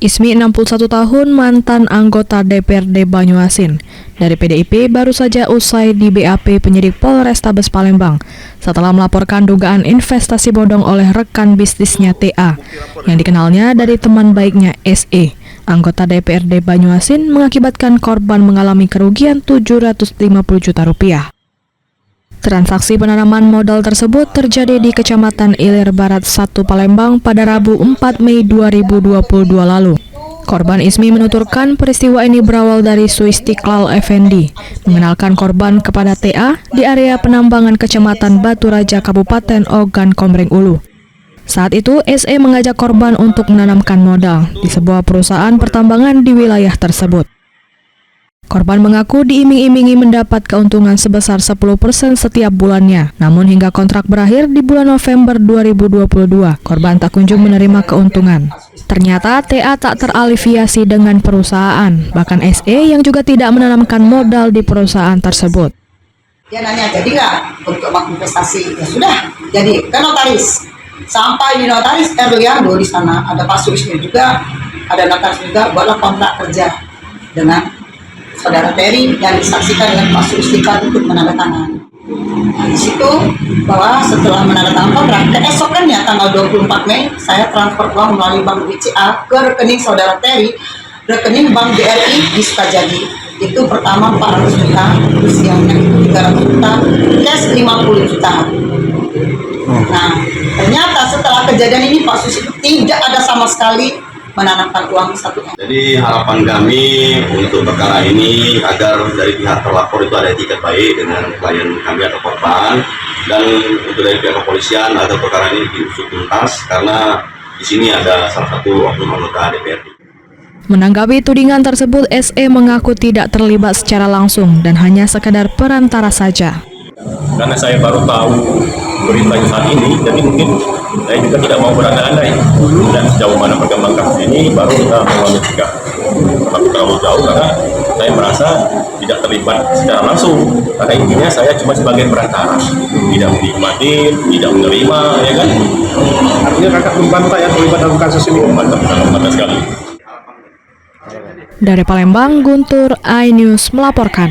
Ismi 61 tahun, mantan anggota DPRD Banyuasin. Dari PDIP baru saja usai di BAP penyidik Polrestabes Palembang setelah melaporkan dugaan investasi bodong oleh rekan bisnisnya TA yang dikenalnya dari teman baiknya SE. Anggota DPRD Banyuasin mengakibatkan korban mengalami kerugian 750 juta rupiah. Transaksi penanaman modal tersebut terjadi di Kecamatan Ilir Barat 1 Palembang pada Rabu 4 Mei 2022 lalu. Korban Ismi menuturkan peristiwa ini berawal dari Suistiqlal Effendi mengenalkan korban kepada TA di area penambangan Kecamatan Batu Raja Kabupaten Ogan Komering Ulu. Saat itu SE mengajak korban untuk menanamkan modal di sebuah perusahaan pertambangan di wilayah tersebut. Korban mengaku diiming-imingi mendapat keuntungan sebesar 10% setiap bulannya. Namun hingga kontrak berakhir di bulan November 2022, korban tak kunjung menerima keuntungan. Ternyata TA tak terafiliasi dengan perusahaan, bahkan SE yang juga tidak menanamkan modal di perusahaan tersebut. Dia nanya, jadi nggak untuk bank investasi? Ya sudah, jadi kan notaris. Sampai di notaris Erliando di sana, ada Pak Suisnya juga, ada notaris juga, buatlah kontrak kerja dengan Saudara Terry yang disaksikan dengan Pak Suistiqlal untuk menandatangani. Nah, di situ bahwa setelah menandatangani kontrak, keesokannya tanggal 24 Mei saya transfer uang melalui Bank BCA ke rekening Saudara Terry, rekening Bank BRI di Sukajadi. Itu pertama 400 juta, terus yang 300 juta, cash 50 juta. Nah, ternyata setelah kejadian ini Pak Suistiqlal tidak ada sama sekali menanamkan uang satu. Jadi harapan kami untuk perkara ini agar dari pihak terlapor itu ada etikat baik dengan klien kami atau korban, dan untuk dari pihak kepolisian agar perkara ini diusut tuntas karena di sini ada salah satu oknum anggota DPRD. Menanggapi tudingan tersebut, SE mengaku tidak terlibat secara langsung dan hanya sekedar perantara saja. Karena saya baru tahu beritanya saat ini, jadi mungkin saya juga tidak mau berandai-andai. Dan sejauh mana perkembangan kasus ini baru kita mengambil sikap. Tapi terlalu jauh karena saya merasa tidak terlibat secara langsung. Karena intinya saya cuma sebagai perantara, tidak menikmati, tidak menerima, ya kan? Artinya kakak membantah yang terlibat dalam kasus ini. Membantah sekali. Dari Palembang, Guntur, iNews melaporkan.